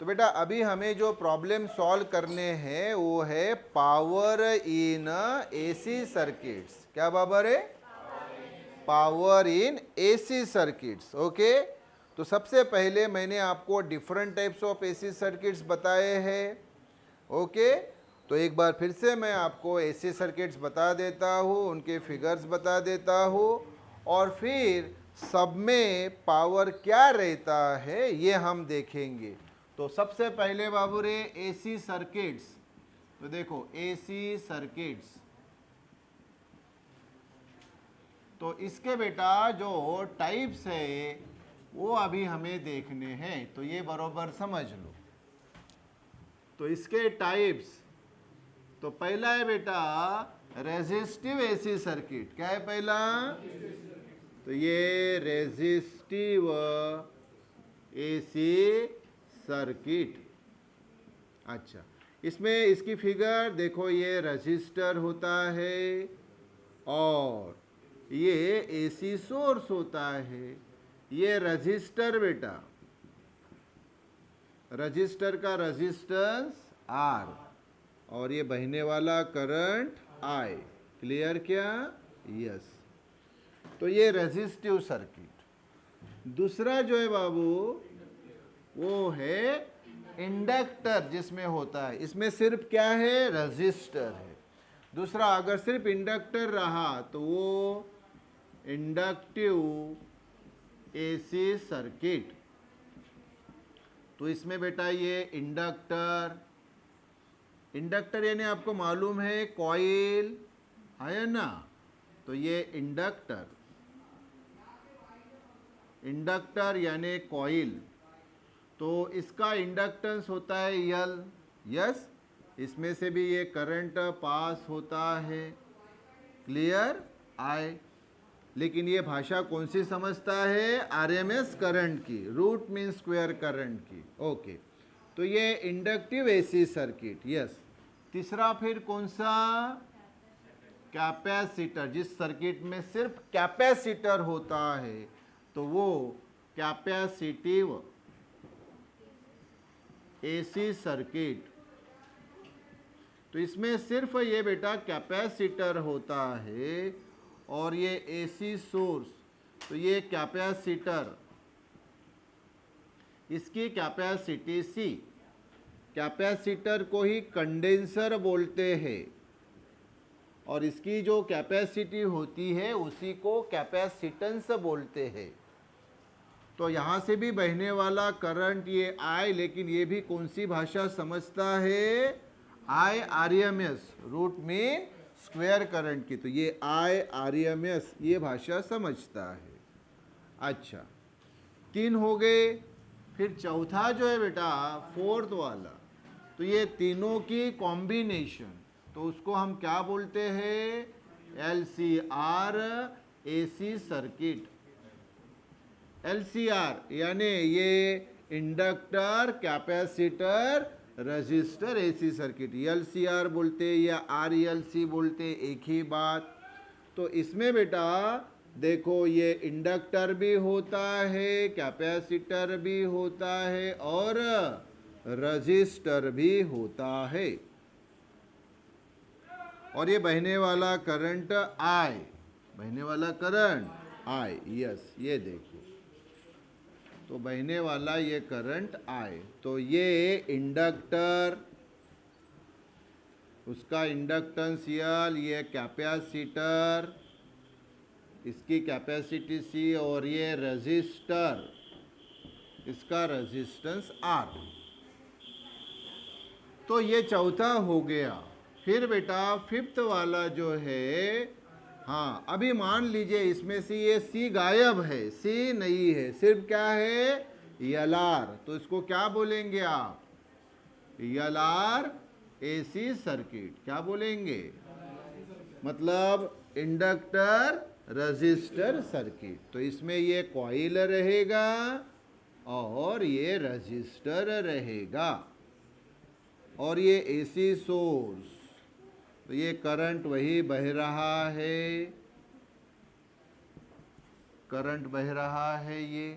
तो बेटा अभी हमें जो प्रॉब्लम सॉल्व करने हैं वो है पावर इन एसी सर्किट्स। क्या बाबर है? Power in AC circuits. Okay, तो सबसे पहले मैंने आपको different types of AC circuits बताए हैं। ओके, तो एक बार फिर से मैं आपको एसी सर्किट्स बता देता हूँ, उनके फिगर्स बता देता हूँ, और फिर सब में पावर क्या रहता है ये हम देखेंगे। तो सबसे पहले बाबू रे एसी सर्किट्स, तो देखो एसी सर्किट्स, तो इसके बेटा जो टाइप्स है वो अभी हमें देखने हैं, तो ये बरोबर समझ लो। तो इसके टाइप्स, तो पहला है बेटा रेजिस्टिव एसी सर्किट। क्या है पहला? तो ये रेजिस्टिव एसी सर्किट। अच्छा, इसमें इसकी फिगर देखो, ये रजिस्टर होता है और ये एसी सोर्स होता है। ये रजिस्टर बेटा, रजिस्टर का रेजिस्टेंस आर और ये बहने वाला करंट आई। क्लियर क्या? यस। तो ये रेजिस्टिव सर्किट। दूसरा जो है बाबू वो है इंडक्टर, जिसमें होता है, इसमें सिर्फ क्या है? रजिस्टर है। दूसरा अगर सिर्फ इंडक्टर रहा तो वो इंडक्टिव एसी सर्किट। तो इसमें बेटा ये इंडक्टर, इंडक्टर यानी आपको मालूम है कॉइल है ना, तो ये इंडक्टर, इंडक्टर यानी कॉइल, तो इसका इंडक्टेंस होता है यल। यस, इसमें से भी ये करंट पास होता है। क्लियर? आई। लेकिन ये भाषा कौन सी समझता है? आरएमएस करंट की, रूट मीन स्क्वायर करंट की। ओके, तो ये इंडक्टिव एसी सर्किट। यस। तीसरा फिर कौन सा? कैपेसिटर। जिस सर्किट में सिर्फ कैपेसिटर होता है तो वो कैपेसिटिव एसी सर्किट। तो इसमें सिर्फ ये बेटा कैपेसिटर होता है और ये एसी सोर्स, तो ये कैपेसिटर, इसकी कैपेसिटी सी। कैपेसिटर को ही कंडेंसर बोलते हैं और इसकी जो कैपेसिटी होती है उसी को कैपेसिटेंस बोलते हैं। तो यहाँ से भी बहने वाला करंट ये आई, लेकिन ये भी कौन सी भाषा समझता है? आई आरएमएस, रूट में स्क्वायर करंट की। तो ये आई आरएमएस ये भाषा समझता है। अच्छा, 3 हो गए। फिर चौथा जो है बेटा फोर्थ वाला, तो ये तीनों की कॉम्बिनेशन, तो उसको हम क्या बोलते हैं? LCR AC circuit. एलसीआर यानी ये inductor, capacitor, register AC circuit. LCR बोलते या आरएलसी बोलते, एक ही बात। तो इसमें बेटा देखो ये इंडक्टर भी होता है, कैपेसिटर भी होता है और रजिस्टर भी होता है। और ये बहने वाला करंट आई, बहने वाला करंट आई। यस, ये देखो, तो बहने वाला ये करंट आई। तो ये इंडक्टर, उसका इंडक्टेंस यल, ये कैपेसिटर, इसकी कैपेसिटी सी, और ये रजिस्टर, इसका रेजिस्टेंस आर। तो ये चौथा हो गया। फिर बेटा फिफ्थ वाला जो है, हाँ अभी मान लीजिए इसमें से ये सी गायब है, सी नहीं है, सिर्फ क्या है? एलआर। तो इसको क्या बोलेंगे आप? LR AC circuit. क्या बोलेंगे? मतलब इंडक्टर रजिस्टर सर्किट। तो इसमें ये कॉइल रहेगा और ये रजिस्टर रहेगा और ये एसी सोर्स, तो ये करंट वही बह रहा है, करंट बह रहा है ये।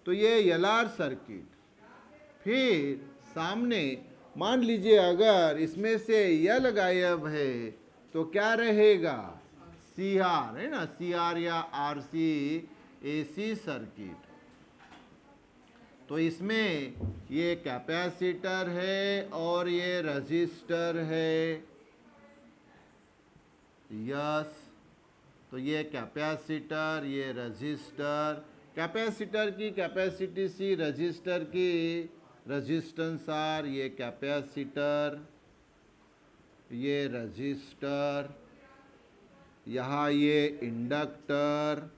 तो ये एलआर सर्किट। फिर सामने मान लीजिए अगर इसमें से यल गायब है तो क्या रहेगा, सी आर है ना, सी आर या आर सी एसी सर्किट। तो इसमें ये कैपेसिटर है और ये रजिस्टर है, यस। तो ये कैपेसिटर, ये रजिस्टर, कैपेसिटर की कैपेसिटी सी, रजिस्टर की रेजिस्टेंस आर, ये कैपेसिटर, ये रजिस्टर, यहाँ ये इंडक्टर,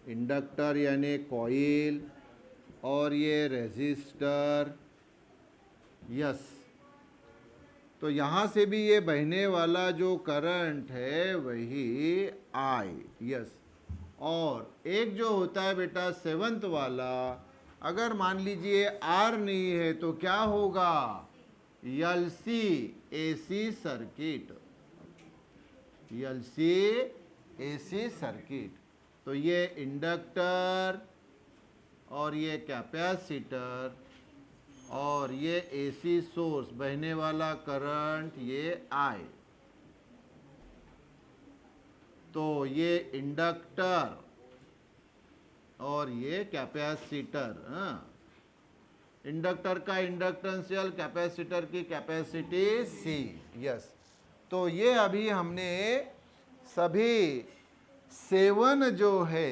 इंडक्टर यानी कॉइल, और ये रेजिस्टर, यस। तो यहाँ से भी ये बहने वाला जो करंट है वही आई, यस। और एक जो होता है बेटा सेवंथ वाला, अगर मान लीजिए आर नहीं है तो क्या होगा, यल सी एसी सर्किट, यल सी एसी सर्किट। तो ये इंडक्टर और ये कैपेसिटर और ये एसी सोर्स, बहने वाला करंट ये आई। तो ये इंडक्टर और ये कैपेसिटर, इंडक्टर का इंडक्टेंस एल, कैपेसिटर की कैपेसिटी सी, यस। तो ये अभी हमने सभी 7 जो है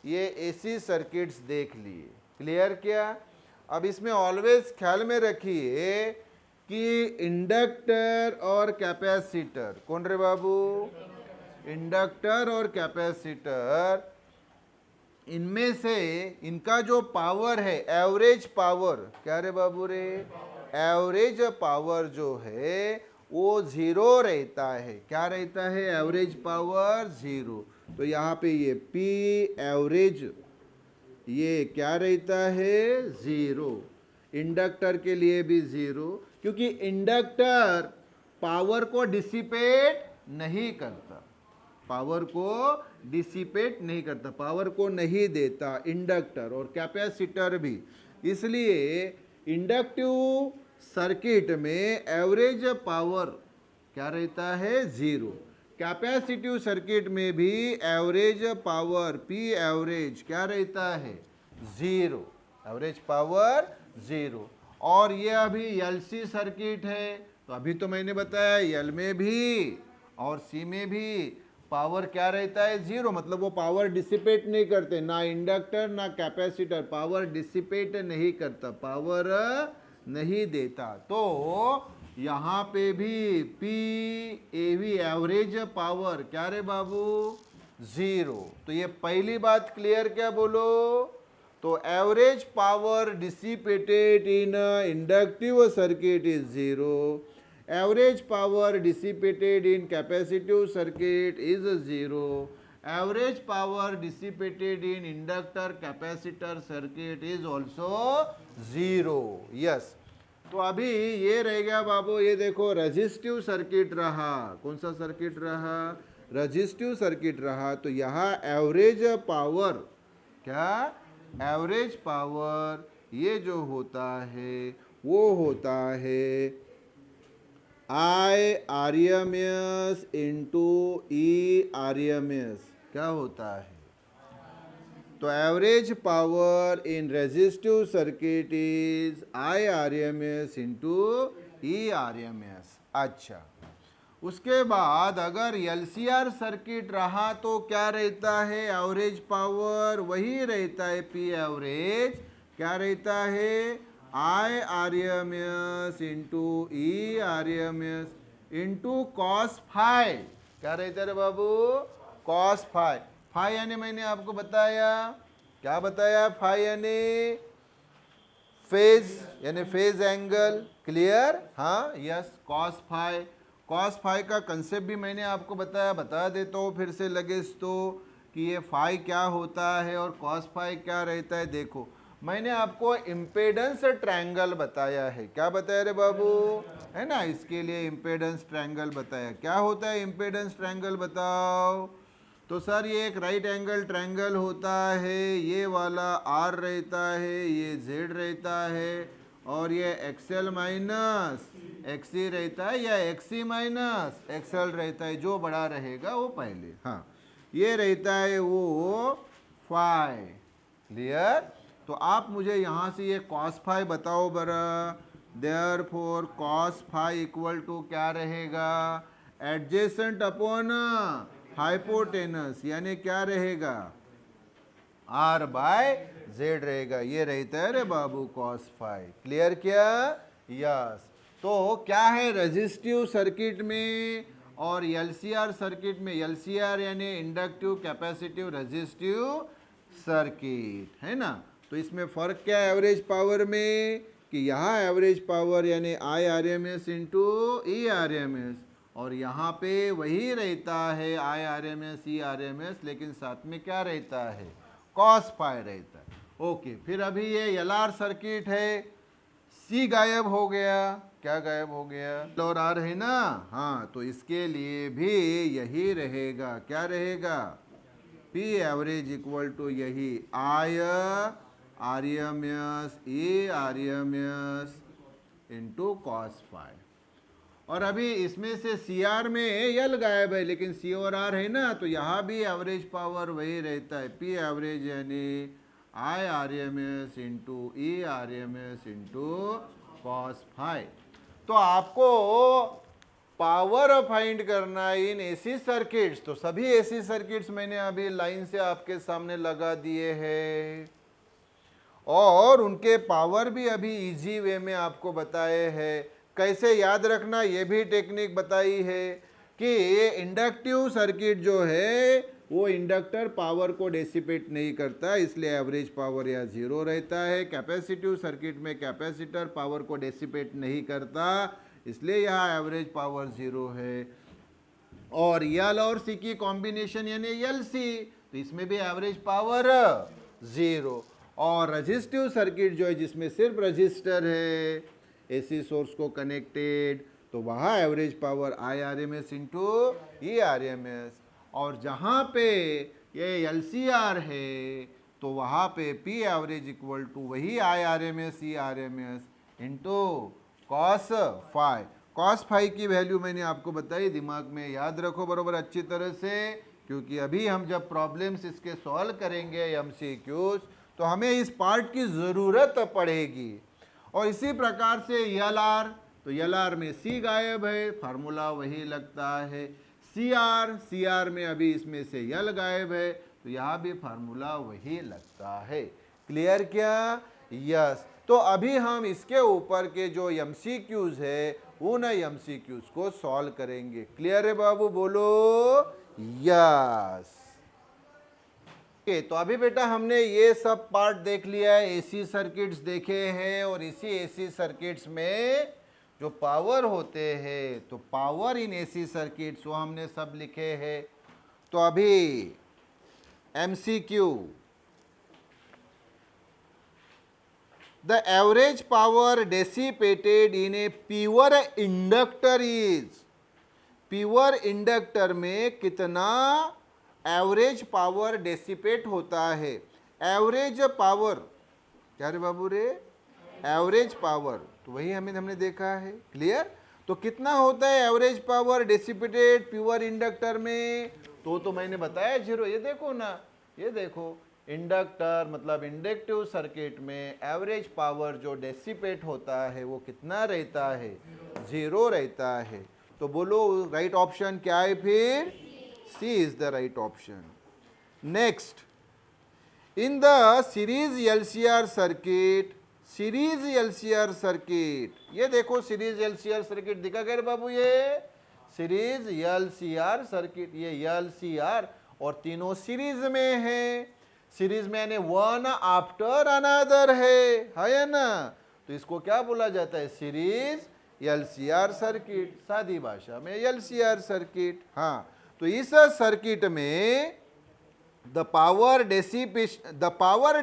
ये एसी सर्किट्स देख लिए, क्लियर किया। अब इसमें ऑलवेज ख्याल में रखिए कि इंडक्टर और कैपेसिटर, कौन रे बाबू, इंडक्टर और कैपेसिटर, इनमें से इनका जो पावर है, एवरेज पावर, क्या रे बाबू रे, एवरेज पावर जो है वो 0 रहता है। क्या रहता है, एवरेज पावर 0। तो यहाँ पे ये P एवरेज ये क्या रहता है, 0। इंडक्टर के लिए भी 0, क्योंकि इंडक्टर पावर को डिसिपेट नहीं करता, पावर को डिसिपेट नहीं करता, पावर को नहीं देता इंडक्टर, और कैपेसिटर भी। इसलिए इंडक्टिव सर्किट में एवरेज पावर क्या रहता है, 0। कैपेसिटिव सर्किट में भी एवरेज पावर P एवरेज क्या रहता है, 0, एवरेज पावर 0। और ये अभी LC सर्किट है, तो अभी तो मैंने बताया L में भी और C में भी पावर क्या रहता है, 0, मतलब वो पावर डिसिपेट नहीं करते, ना इंडक्टर ना कैपेसिटर पावर डिसिपेट नहीं करता, पावर नहीं देता। तो यहाँ पे भी P एवी एवरेज पावर क्या रे बाबू, 0। तो ये पहली बात क्लियर, क्या बोलो, तो average power dissipated in inductive circuit is 0, average power dissipated in capacitive circuit is 0, average power dissipated in inductor capacitor circuit is also 0, yes. तो अभी ये रह गया बाबू, ये देखो रेजिस्टिव सर्किट रहा, कौन सा सर्किट रहा, रेजिस्टिव सर्किट रहा। तो यहाँ एवरेज पावर, क्या, एवरेज पावर ये जो होता है वो होता है I RMS into E RMS, क्या होता है, तो average power in resistive circuit is I RMS into E RMS। अच्छा, उसके बाद अगर LCR सर्किट रहा तो क्या रहता है, एवरेज पावर वही रहता है P एवरेज, क्या रहता है, I RMS into E RMS into cos phi, क्या रहता है रे बाबू, कॉस फाई। फाई यानी मैंने आपको बताया, क्या बताया, फाई यानी फेज, यानी फेज एंगल, क्लियर, हाँ, yes. Cos phi, cos phi का कंसेप्ट भी मैंने आपको बताया, बता देता हूँ फिर से लगे तो, कि ये फाई क्या होता है और कॉस फाई क्या रहता है। देखो, मैंने आपको इम्पेडेंस ट्रायंगल बताया है, क्या बताया रे बाबू, है ना, इसके लिए इम्पेडेंस ट्रायंगल बताया। क्या होता है इम्पेडेंस ट्रायंगल, बताओ। तो सर ये एक राइट एंगल ट्रायंगल होता है, ये वाला R रहता है, ये Z रहता है, और ये एक्सएल माइनस एक्सी रहता है या एक्सी माइनस एक्सएल रहता है, जो बड़ा रहेगा वो पहले। हाँ, ये रहता है वो फाई। क्लियर? तो आप मुझे यहाँ से ये कॉस फाई बताओ बरा। Therefore cos phi equal to क्या रहेगा? एडजेसेंट अपॉन हाइपोटेनस, यानी क्या रहेगा? आर बाय जेड रहेगा। ये रहता है रे बाबू कॉस फाई। क्लियर क्या? यस। तो क्या है रेजिस्टिव सर्किट में और एलसीआर सर्किट में? एलसीआर यानी इंडक्टिव कैपेसिटिव रेजिस्टिव सर्किट, है ना। तो इसमें फ़र्क क्या है एवरेज पावर में? कि यहाँ एवरेज पावर यानी I R M S into E R M S, और यहाँ पे वही रहता है I R M S E R M S, लेकिन साथ में क्या रहता है? कॉस फाई रहता है। ओके, फिर अभी ये एल आर सर्किट है, सी गायब हो गया। क्या गायब हो गया? और आर है ना। हाँ, तो इसके लिए भी यही रहेगा। क्या रहेगा? पी एवरेज इक्वल टू यही I R M S E R M S into cos phi. और अभी इसमें से सी आर में एल गायब है, लेकिन सी और आर है ना, तो यहाँ भी एवरेज पावर वही रहता है, पी एवरेज यानी I R M S into E R M S into cos phi. तो आपको पावर फाइंड करना इन एसी सर्किट्स। तो सभी एसी सर्किट्स मैंने अभी लाइन से आपके सामने लगा दिए हैं, और उनके पावर भी अभी इजी वे में आपको बताए हैं। कैसे याद रखना ये भी टेक्निक बताई है कि ये इंडक्टिव सर्किट जो है वो इंडक्टर पावर को डेसिपेट नहीं करता, इसलिए एवरेज पावर या जीरो रहता है। कैपेसिटिव सर्किट में कैपेसिटर पावर को डेसिपेट नहीं करता, इसलिए यहाँ एवरेज पावर जीरो है। और यल और सी की कॉम्बिनेशन यानी यल सी, तो इसमें भी एवरेज पावर जीरो। और रजिस्टिव सर्किट जो है जिसमें सिर्फ रजिस्टर है एसी सोर्स को कनेक्टेड, तो वहाँ average power I R M S into E R M S. और जहाँ पे ये एल सी आर है तो वहाँ पे पी एवरेज इक्वल टू वही I R M S E R M S into cos phi. Cos phi की वैल्यू मैंने आपको बताई, दिमाग में याद रखो बरोबर अच्छी तरह से, क्योंकि अभी हम जब प्रॉब्लम्स इसके सॉल्व करेंगे एमसीक्यूज तो हमें इस पार्ट की ज़रूरत पड़ेगी। और इसी प्रकार से यल आर, तो यल आर में सी गायब है, फार्मूला वही लगता है। सी आर में अभी इसमें से यल गायब है, तो यहाँ भी फार्मूला वही लगता है। क्लियर क्या? यस। तो अभी हम इसके ऊपर के जो एमसीक्यूज है उन एमसीक्यूज को सॉल्व करेंगे। क्लियर है बाबू? बोलो यस। तो अभी बेटा हमने ये सब पार्ट देख लिया है, एसी सर्किट्स देखे हैं, और इसी एसी सर्किट्स में जो पावर होते हैं, तो पावर इन एसी सर्किट्स वो हमने सब लिखे हैं। तो अभी MCQ, the average power dissipated in a pure inductor is, pure inductor में कितना एवरेज पावर डेसिपेट होता है? एवरेज पावर, क्या रे बाबू रे? एवरेज पावर, तो वही हमने देखा है। क्लियर? तो कितना होता है average power dissipated pure inductor में? तो मैंने बताया जीरो। ये देखो ना, ये देखो इंडक्टर मतलब इंडक्टिव सर्किट में एवरेज पावर जो डेसिपेट होता है वो कितना रहता है? जीरो रहता है। तो बोलो राइट ऑप्शन क्या है फिर? C is the right option. Next, in the series LCR circuit, ये देखो सीरीज LCR सर्किट दिखा गया बाबू, ये सीरीज LCR सर्किट, ये LCR, और तीनों सीरीज में है। सीरीज में यानी वन आफ्टर अनदर है ना, तो इसको क्या बोला जाता है? सीरीज LCR सर्किट, सादी भाषा में LCR सर्किट। हाँ, तो इस सर्किट में the power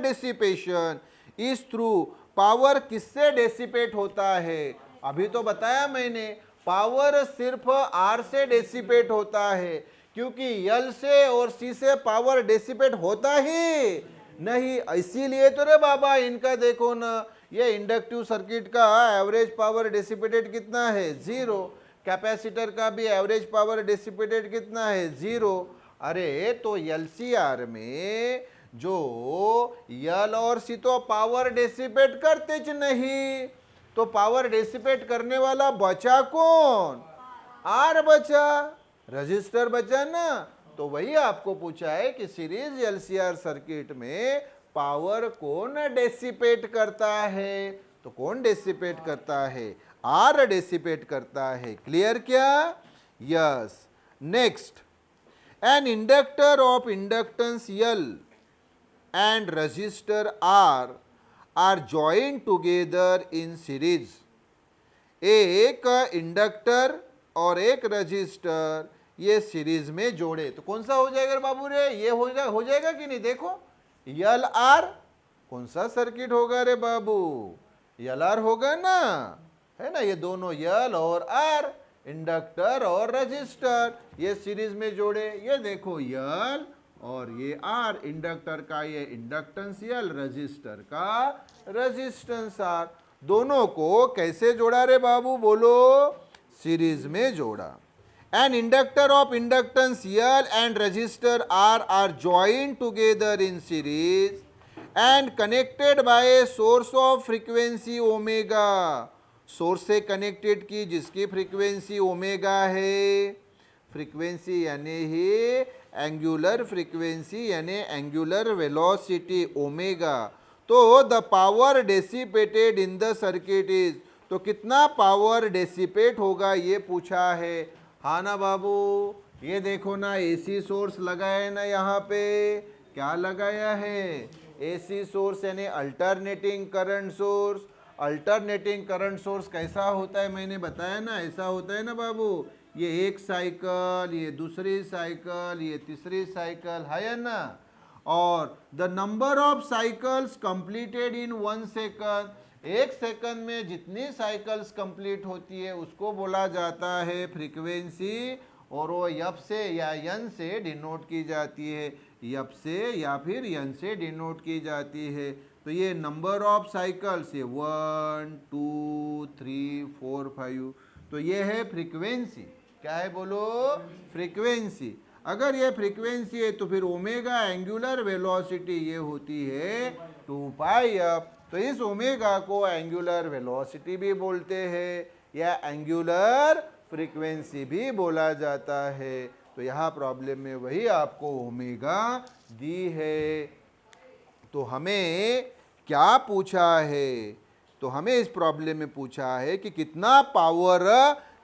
dissipation is through, power किससे डेसिपेट होता है? अभी तो बताया मैंने, पावर सिर्फ आर से डेसिपेट होता है, क्योंकि यल से और सी से पावर डेसिपेट होता ही नहीं। इसीलिए तो रे बाबा इनका देखो ना, ये इंडक्टिव सर्किट का एवरेज पावर डिसिपेटेड कितना है 0, कैपेसिटर का भी एवरेज पावर डिसिपेटेड कितना है 0। अरे तो एलसीआर में जो यल और सी तो पावर डिसिपेट करते ज नहीं, तो पावर डिसिपेट करने वाला बचा कौन, आर बचा, रजिस्टर बचा ना। तो वही आपको पूछा है कि सीरीज एलसीआर सर्किट में पावर कौन डेसिपेट करता है, तो कौन डेसिपेट करता है, आर डेसिपेट करता है। क्लियर क्या, yes. Next, an inductor of inductance L and resistor R joint together in series. एक इंडक्टर और एक रजिस्टर ये सीरीज में जोड़े तो कौन सा हो जाएगा बाबू रे, ये हो जाएगा कि नहीं। देखो यल आर कौन सा सर्किट होगा रे बाबू, यल आर होगा ना, है ना। ये दोनों यल और आर, इंडक्टर और रजिस्टर, ये सीरीज में जोड़े। ये देखो यल और ये आर, इंडक्टर का ये इंडक्टेंस यल, रजिस्टर का रेजिस्टेंस आर, दोनों को कैसे जोड़ा रे बाबू बोलो, सीरीज में जोड़ा। An inductor of inductance L and resistor R are joined together in series and connected by a source of frequency omega. Source से कनेक्टेड की जिसकी फ्रीक्वेंसी ओमेगा है, फ्रीक्वेंसी यानी ही एंगुलर फ्रीक्वेंसी यानी एंगुलर वेलोसिटी ओमेगा। तो the power dissipated in the circuit is, तो कितना power dissipate होगा ये पूछा है। हाँ ना बाबू, ये देखो ना एसी सोर्स लगाया है ना, यहाँ पे क्या लगाया है, एसी सोर्स यानी alternating current source. Alternating current source कैसा होता है मैंने बताया ना, ऐसा होता है ना बाबू, ये एक साइकिल, ये दूसरी साइकिल, ये तीसरी साइकिल, है ना। और the number of cycles completed in 1 second, एक सेकंड में जितनी साइकिल्स कंप्लीट होती है उसको बोला जाता है फ्रीक्वेंसी, और वो यफ से या यन से डिनोट की जाती है, यफ से या फिर यन से डिनोट की जाती है। तो ये नंबर ऑफ साइकिल्स, ये 1 2 3 4 5, तो ये है फ्रीक्वेंसी। क्या है बोलो, फ्रीक्वेंसी। अगर ये फ्रीक्वेंसी है तो फिर ओमेगा एंगुलर वेलोसिटी ये होती है 2 पाई एफ। तो इस ओमेगा को एंगुलर वेलोसिटी भी बोलते हैं या एंगुलर फ्रीक्वेंसी भी बोला जाता है। तो यहाँ प्रॉब्लम में वही आपको ओमेगा दी है। तो हमें क्या पूछा है, तो हमें इस प्रॉब्लम में पूछा है कि कितना पावर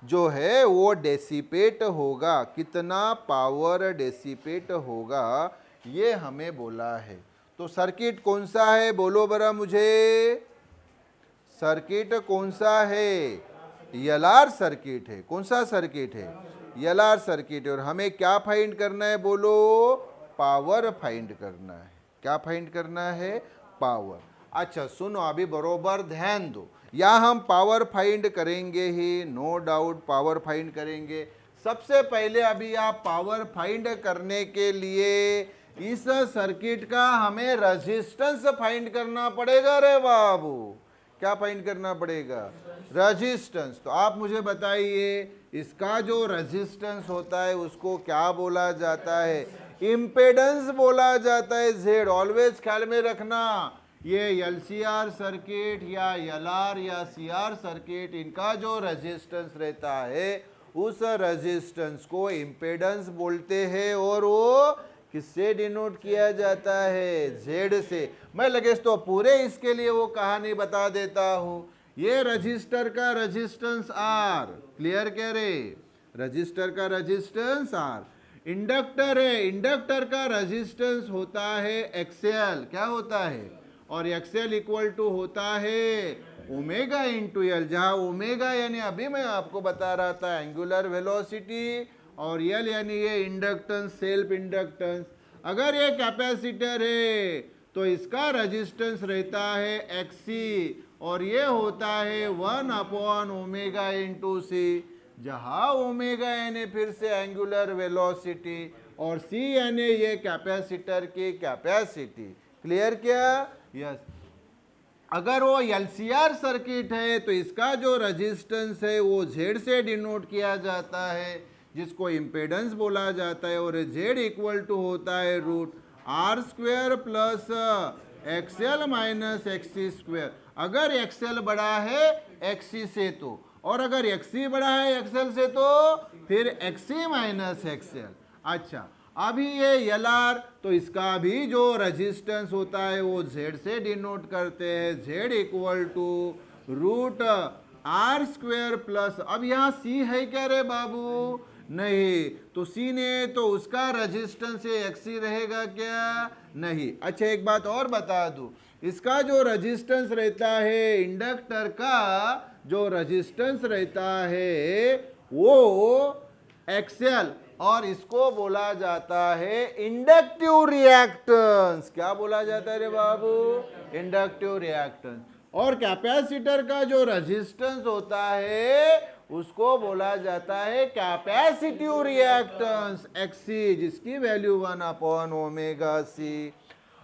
जो है वो डेसिपेट होगा, कितना पावर डेसिपेट होगा ये हमें बोला है। तो सर्किट कौन सा है बोलो बरा मुझे, सर्किट कौन सा है, एलआर सर्किट है। कौन सा सर्किट है, एलआर सर्किट है। और हमें क्या फाइंड करना है बोलो, पावर फाइंड करना है। क्या फाइंड करना है, पावर। अच्छा सुनो अभी बरोबर ध्यान दो, या हम पावर फाइंड करेंगे ही, नो डाउट पावर फाइंड करेंगे। सबसे पहले अभी आप पावर फाइंड करने के लिए इस सर्किट का हमें रेजिस्टेंस फाइंड करना पड़ेगा रे बाबू। क्या फाइंड करना पड़ेगा, रेजिस्टेंस। तो आप मुझे बताइए इसका जो रेजिस्टेंस होता है उसको क्या बोला जाता है, इम्पेडेंस बोला जाता है, जेड। ऑलवेज ख्याल में रखना, ये एलसीआर सर्किट या एलआर या सीआर सर्किट, इनका जो रेजिस्टेंस रहता है उस रेजिस्टेंस को इम्पेडेंस बोलते हैं, और वो किससे डिनोट किया जाता है, जेड से। मैं लगे तो पूरे इसके लिए वो कहानी बता देता हूं। ये रजिस्टर का रेजिस्टेंस आर, क्लियर कह रहे, रजिस्टर का रेजिस्टेंस आर। इंडक्टर है, इंडक्टर का रेजिस्टेंस होता है एक्सएल, क्या होता है, और एक्सएल इक्वल टू होता है ओमेगा इंटू एल, जहाँ ओमेगा यानी अभी मैं आपको बता रहा था एंगुलर वेलोसिटी, और एल यानी ये इंडक्टेंस, सेल्फ इंडक्टेंस। अगर ये कैपेसिटर है तो इसका रेजिस्टेंस रहता है एक्सी, और ये होता है 1 अपॉन ओमेगा इंटू सी, जहाँ ओमेगा यानी फिर से एंगुलर वेलोसिटी और सी यानी ये कैपेसिटर की कैपेसिटी। क्लियर क्या, यस। अगर वो LCR सर्किट है तो इसका जो रेजिस्टेंस है वो Z से डिनोट किया जाता है, जिसको इम्पेडेंस बोला जाता है, और Z इक्वल टू होता है root R square plus XL minus XC square. अगर XL बड़ा है XC से तो, और अगर XC बड़ा है XL से तो फिर XC माइनस XL। अच्छा, अभी ये LR, तो इसका भी जो रेजिस्टेंस होता है वो Z से डिनोट करते हैं, Z equal to root R square plus, अब यहाँ C है क्या रे बाबू? नहीं, तो C ने तो उसका रेजिस्टेंस ये XC रहेगा क्या? नहीं। अच्छा, एक बात और बता दूं, इसका जो रेजिस्टेंस रहता है, इंडक्टर का जो रेजिस्टेंस रहता है वो XL, और इसको बोला जाता है इंडक्टिव रिएक्टेंस। क्या बोला जाता है रे बाबू? Inductive reactance. और कैपेसिटर का जो रेजिस्टेंस होता है उसको बोला जाता है कैपेसिटिव रिएक्टेंस XC, जिसकी वैल्यू 1/ωc।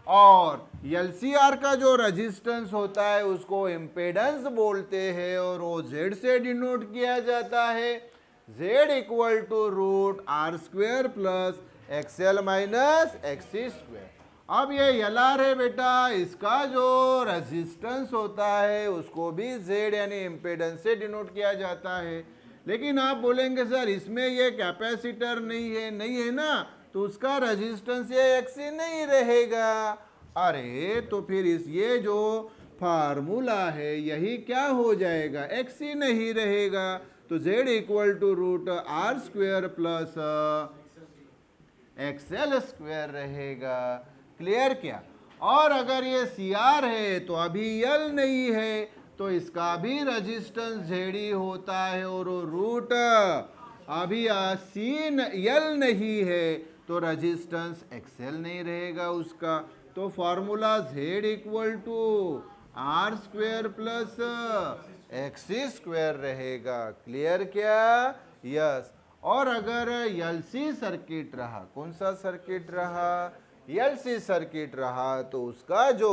और LCR का जो रेजिस्टेंस होता है उसको इम्पेडेंस बोलते हैं, और वो Z से डिनोट किया जाता है, Z equal to root R square plus XL minus XC square. अब ये LR है बेटा, इसका जो रेजिस्टेंस होता है उसको भी Z यानी इम्पेडेंस से डिनोट किया जाता है। लेकिन आप बोलेंगे सर इसमें ये कैपेसिटर नहीं है ना, तो उसका रेजिस्टेंस ये XC नहीं रहेगा। अरे तो फिर ये जो फार्मूला है यही क्या हो जाएगा? XC नहीं रहेगा, तो Z equal to root R square plus XL square रहेगा। क्लियर क्या? और अगर ये CR है तो अभी L नहीं है, तो इसका भी रेजिस्टेंस Z ही होता है, और रूट अभी L नहीं है तो रेजिस्टेंस XL नहीं रहेगा उसका। तो formula Z equal to R square plus XC square रहेगा। क्लियर क्या? यस। और अगर LC सर्किट रहा, कौन सा सर्किट रहा? LC सर्किट रहा, तो उसका जो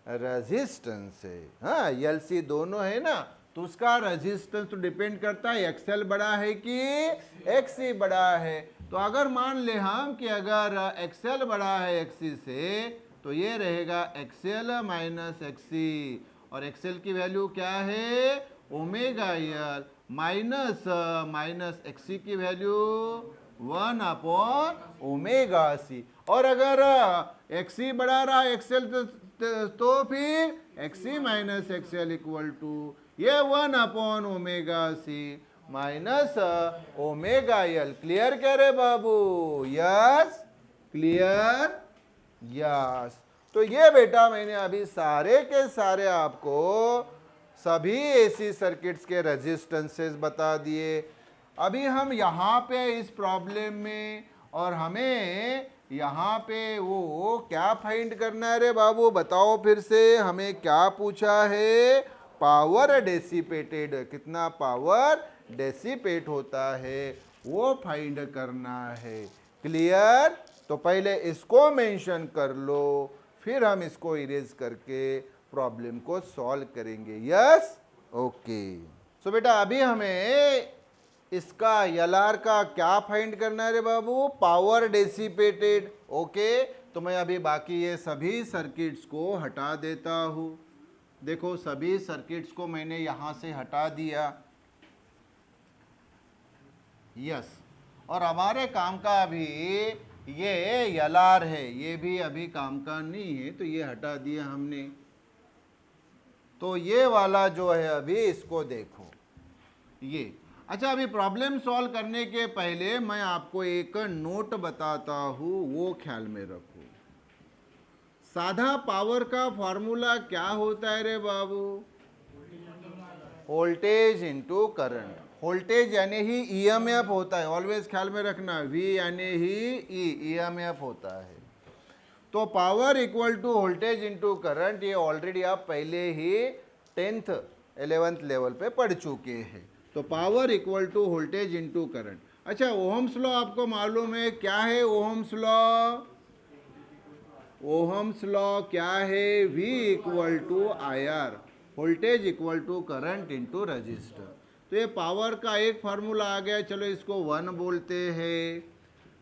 रेजिस्टेंस है, हाँ LC दोनों है ना, तो उसका रेजिस्टेंस तो डिपेंड करता है XL बड़ा है कि XC बड़ा है। तो अगर मान ले हम कि अगर XL बड़ा है XC से, तो ये रहेगा XL माइनस XC, और XL की वैल्यू क्या है? ω/L माइनस XC की वैल्यू 1/ωc। और अगर XC बढ़ा रहा XL तो फिर XC minus XL equal to ये 1/ωc माइनस ω/L। क्लियर कह रहे बाबू? यस। क्लियर? यस। तो ये बेटा मैंने अभी सारे के सारे आपको सभी AC सर्किट्स के रेजिस्टेंसेस बता दिए। अभी हम यहाँ पे इस प्रॉब्लम में, और हमें यहाँ पे वो क्या फाइंड करना है रे बाबू? बताओ फिर से, हमें क्या पूछा है? पावर डेसिपेटेड, कितना पावर डेसिपेट होता है वो फाइंड करना है। क्लियर? तो पहले इसको मेंशन कर लो, फिर हम इसको इरेज करके प्रॉब्लम को सॉल्व करेंगे। यस? ओके। सो बेटा अभी हमें इसका LR का क्या फाइंड करना है रे बाबू? Power dissipated. ओके, तो मैं अभी बाकी ये सभी सर्किट्स को हटा देता हूँ। देखो सभी सर्किट्स को मैंने यहाँ से हटा दिया। यस। और हमारे काम का अभी ये LR है, ये भी अभी काम का नहीं है, तो ये हटा दिया हमने। तो ये वाला जो है अभी इसको देखो ये। अच्छा, अभी प्रॉब्लम सॉल्व करने के पहले मैं आपको एक नोट बताता हूँ, वो ख्याल में रखो। साधा पावर का फॉर्मूला क्या होता है रे बाबू? Voltage into current. वोल्टेज यानी ही EMF होता है, ऑलवेज ख्याल में रखना, V यानी ही EMF होता है। तो power equal to voltage into current, ये ऑलरेडी आप पहले ही 10th 11th लेवल पे पढ़ चुके हैं। तो power equal to voltage into current. अच्छा, ओहम्स लॉ आपको मालूम है क्या है? ओहम्स लॉ, ओहम्स लॉ क्या है, V equal to I R, voltage equal to current into resistor. तो ये पावर का एक फार्मूला आ गया, चलो इसको 1 बोलते हैं।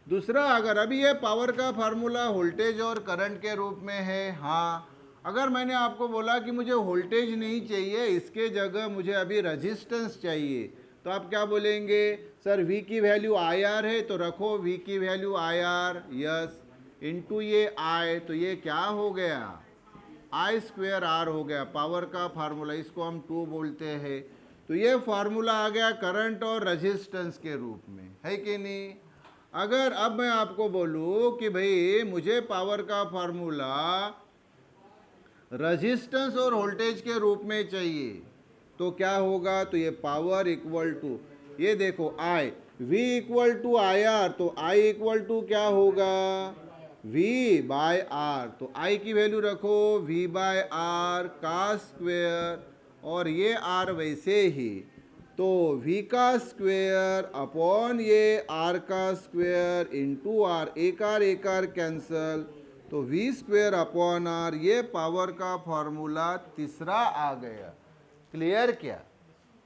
दूसरा, अगर अभी ये पावर का फार्मूला वोल्टेज और करंट के रूप में है, हाँ, अगर मैंने आपको बोला कि मुझे वोल्टेज नहीं चाहिए, इसके जगह मुझे अभी रजिस्टेंस चाहिए, तो आप क्या बोलेंगे, सर V की वैल्यू आई आर है तो रखो V की value I R, yes, into ये I, तो ये क्या हो गया, I स्क्वेयर R हो गया, पावर का फार्मूला, इसको हम 2 बोलते हैं। तो ये फार्मूला आ गया करंट और रेजिस्टेंस के रूप में, है कि नहीं। अगर अब मैं आपको बोलूं कि भाई मुझे पावर का फार्मूला रेजिस्टेंस और वोल्टेज के रूप में चाहिए, तो क्या होगा, तो ये पावर इक्वल टू, ये देखो I, V equal to I R, तो I इक्वल टू क्या होगा, V बाय आर, तो I की वैल्यू रखो V बाय आर का स्क्वेयर, और ये R वैसे ही, तो V का स्क्वेयर अपॉन ये R का स्क्वेयर इंटू R, एक आर कैंसल, तो V स्क्वेयर अपॉन R, ये पावर का फॉर्मूला तीसरा आ गया। क्लियर क्या,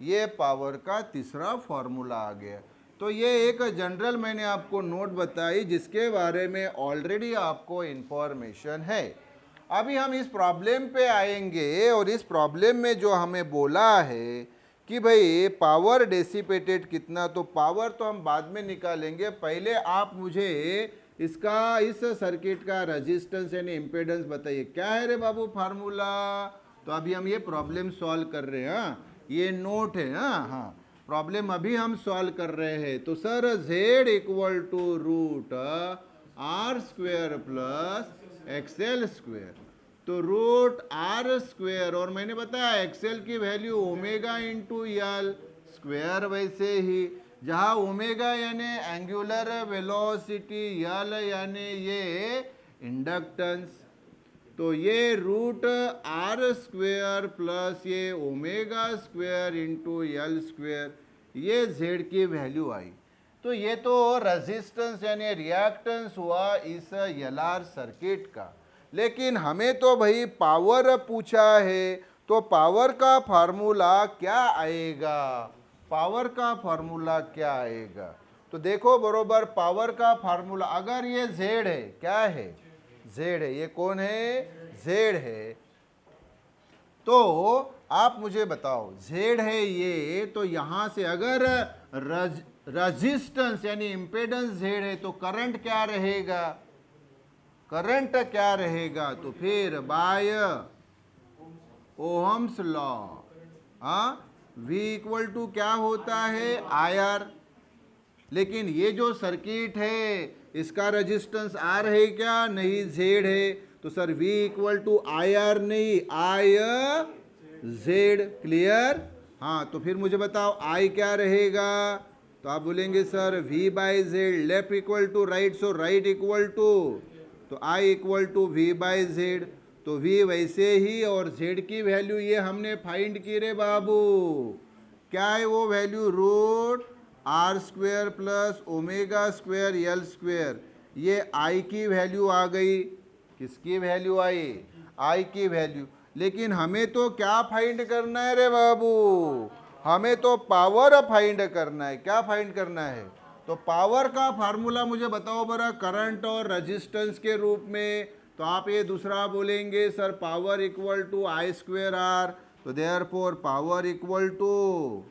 ये पावर का तीसरा फॉर्मूला आ गया। तो ये एक जनरल मैंने आपको नोट बताई जिसके बारे में ऑलरेडी आपको इन्फॉर्मेशन है। अभी हम इस प्रॉब्लम पे आएंगे, और इस प्रॉब्लम में जो हमें बोला है कि भाई पावर डेसिपेटेड कितना, तो पावर तो हम बाद में निकालेंगे, पहले आप मुझे इसका, इस सर्किट का रेजिस्टेंस यानी इम्पीडेंस बताइए, क्या है रे बाबू फार्मूला। तो अभी हम ये प्रॉब्लम सॉल्व कर रहे हैं, हाँ, ये नोट है, हाँ, प्रॉब्लम अभी हम सॉल्व कर रहे हैं। तो sir Z equal to root R square plus XL square, तो रूट R स्क्वेयर, और मैंने बताया एक्सएल की value omega into L square, वैसे ही जहाँ ओमेगा यानी एंगुलर वेलोसिटी, यल यानी ये इंडक्टेंस, तो ये रूट R स्क्वेयर प्लस ये omega square into L square, ये Z की वैल्यू आई। तो ये तो रेजिस्टेंस यानी रिएक्टेंस हुआ इस LR सर्किट का। लेकिन हमें तो भाई पावर पूछा है, तो पावर का फार्मूला क्या आएगा, पावर का फार्मूला क्या आएगा, तो देखो बरोबर, पावर का फार्मूला अगर ये Z है, क्या है, Z है, ये कौन है, Z है, तो आप मुझे बताओ Z है ये, तो यहां से अगर रेजिस्टेंस यानी इम्पीडेंस Z है, तो करंट क्या रहेगा, करंट क्या रहेगा, तो फिर बाय ओहम्स लॉ, हाँ, V इक्वल टू क्या होता है, आई आर। लेकिन ये जो सर्किट है इसका रेजिस्टेंस R है क्या, नहीं, Z है, तो sir V equal to I R नहीं, आई Z। क्लियर, हाँ, तो फिर मुझे बताओ I क्या रहेगा, तो आप बोलेंगे sir V by Z, left equal to right, so right equal to, तो I equal to V by Z, तो V वैसे ही, और Z की वैल्यू ये हमने फाइंड की रे बाबू, क्या है वो value, root R square plus omega square L square, ये I की वैल्यू आ गई, किसकी वैल्यू आई, I की वैल्यू। लेकिन हमें तो क्या फाइंड करना है रे बाबू, हमें तो पावर फाइंड करना है, क्या फाइंड करना है, तो पावर का फार्मूला मुझे बताओ बरा, करंट और रेजिस्टेंस के रूप में, तो आप ये दूसरा बोलेंगे sir power equal to I square R, तो therefore power equal to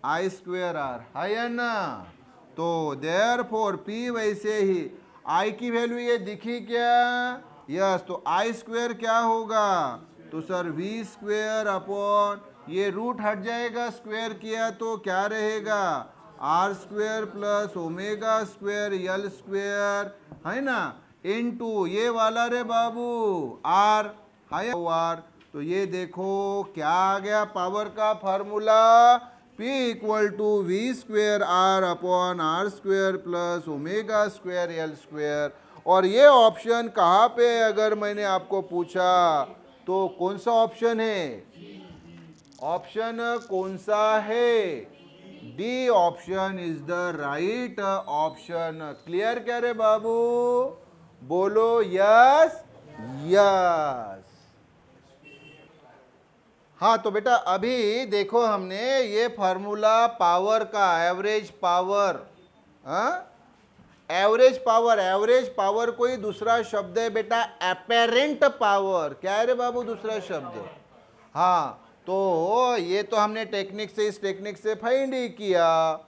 I square R, है ना, तो देयरफॉर P वैसे ही, I की वैल्यू ये दिखी क्या, यस, तो आई स्क्वेयर क्या होगा, तो सर V स्क्वेयर अपॉन, ये रूट हट जाएगा, स्क्वेयर किया तो क्या रहेगा, R square plus omega square L square, है ना, इनटू ये वाला रे बाबू R, है R, तो ये देखो क्या आ गया पावर का formula, P equal to V square R upon R square plus omega square L square. और ये ऑप्शन कहाँ पे है, अगर मैंने आपको पूछा तो कौन सा ऑप्शन है, ऑप्शन कौन सा है, D option is the right option. Clear क्या रे बाबू, बोलो यस यस। हाँ तो बेटा अभी देखो हमने ये फार्मूला पावर का, एवरेज पावर, एवरेज पावर कोई दूसरा शब्द है बेटा एपेरेंट पावर। क्या है रे बाबू दूसरा शब्द? हाँ तो ये तो हमने टेक्निक से, इस टेक्निक से फाइंड ही किया,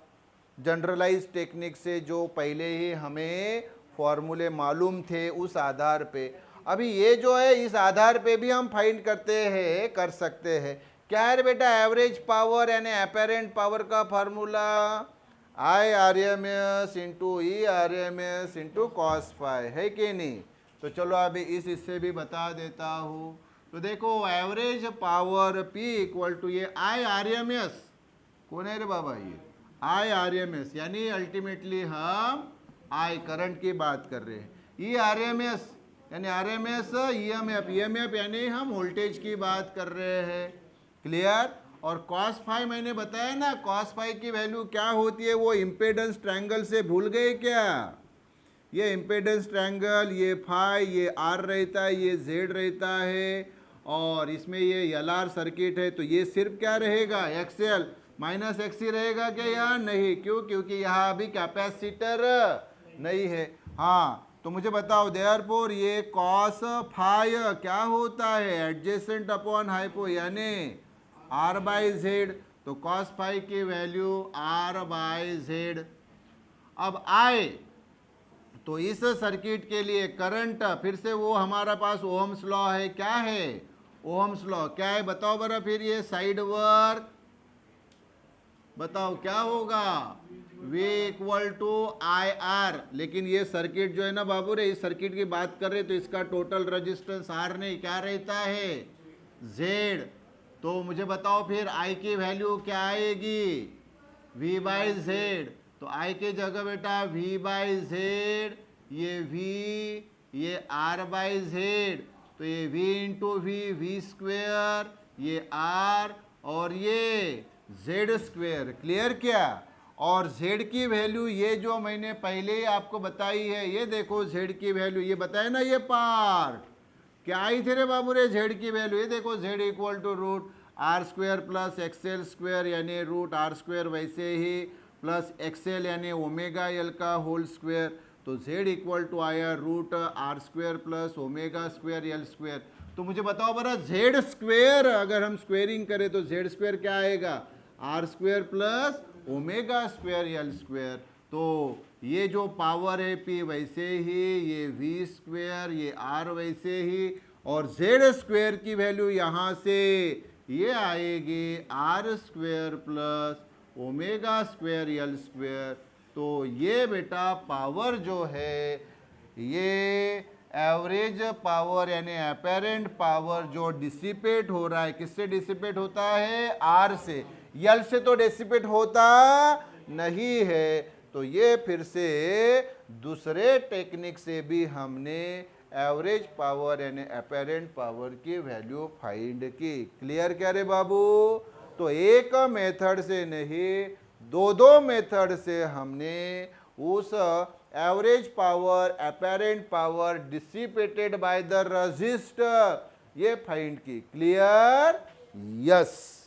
जनरलाइज टेक्निक से, जो पहले ही हमें फॉर्मूले मालूम थे उस आधार पे। अभी ये जो है इस आधार पे भी हम फाइंड कर सकते हैं। क्या है बेटा एवरेज पावर यानी अपेरेंट पावर का formula I R M S into E R M S into cos phi, है कि नहीं? तो चलो अभी इस हिस्से भी बता देता हूँ। तो देखो average power P equal to ये आई आर एम एस, कौन है रे बाबा? ये आई आर एम एस, यानी अल्टीमेटली हम आई करंट की बात कर रहे हैं। ई आर एम एस यानी R M S E M F यानी हम वोल्टेज की बात कर रहे हैं। क्लियर? और कॉस फाई मैंने बताया ना, कॉस फाई की वैल्यू क्या होती है, वो इम्पेडेंस ट्रायंगल से भूल गए क्या? ये इम्पेडेंस ट्रायंगल, ये फाई, ये आर रहता है, ये जेड रहता है, और इसमें ये एल आर सर्किट है, तो ये सिर्फ क्या रहेगा एक्सएल माइनस एक्सी रहेगा क्या? यार नहीं, क्यों? क्योंकि यहाँ अभी कैपेसिटर नहीं है। हाँ तो मुझे बताओ देयरफॉर ये कॉस फाई क्या होता है? एडजेसेंट अपॉन हाइपो यानी आर बाई जेड। तो कॉस फाई की वैल्यू आर बाई जेड। अब आए तो इस सर्किट के लिए करंट, फिर से वो हमारा पास ओहम्स लॉ है। क्या है ओहम्स लॉ? क्या है बताओ बरा? फिर ये साइड वर्क बताओ क्या होगा? V equal to I R. लेकिन ये सर्किट जो है ना बाबू रे, इस सर्किट की बात कर रहे तो इसका टोटल रेजिस्टेंस आर नहीं, क्या रहता है? जेड। तो मुझे बताओ फिर I की वैल्यू क्या आएगी? V by Z. तो I की जगह बेटा V बाई जेड, ये V, ये R बाई जेड, तो ये V इंटू V स्क्वेयर, ये R और ये Z स्क्वेयर। क्लियर क्या? और Z की वैल्यू ये जो मैंने पहले ही आपको बताई है, ये देखो Z की वैल्यू, ये बताया ना ये पार्ट क्या आई थे रे बाबू रे? Z की वैल्यू ये देखो, Z equal to root R square plus XL square यानी रूट आर स्क्वेयर, वैसे ही प्लस एक्सएल यानी ओमेगा एल का होल स्क्वेयर। तो Z इक्वल टू आया root R square plus omega square L square. तो मुझे बताओ बरा Z स्क्वेयर अगर हम स्क्वेयरिंग करें तो Z स्क्वेयर क्या आएगा? R square plus omega square L square. तो ये जो पावर है P वैसे ही, ये V स्क्वेयर, ये R वैसे ही, और Z स्क्वेयर की वैल्यू यहाँ से ये आएगी R square plus omega square L square. तो ये बेटा पावर जो है, ये एवरेज पावर यानी अपेरेंट पावर जो डिसिपेट हो रहा है, किससे डिसिपेट होता है? आर से। यल से तो डिसिपेट होता नहीं है। तो ये फिर से दूसरे टेक्निक से भी हमने एवरेज पावर यानी अपेरेंट पावर की वैल्यू फाइंड की। क्लियर क्या रे बाबू? तो एक मेथड से नहीं, दो मेथड से हमने उस average power, apparent power dissipated by the resistor, ये फाइंड की। क्लियर? यस।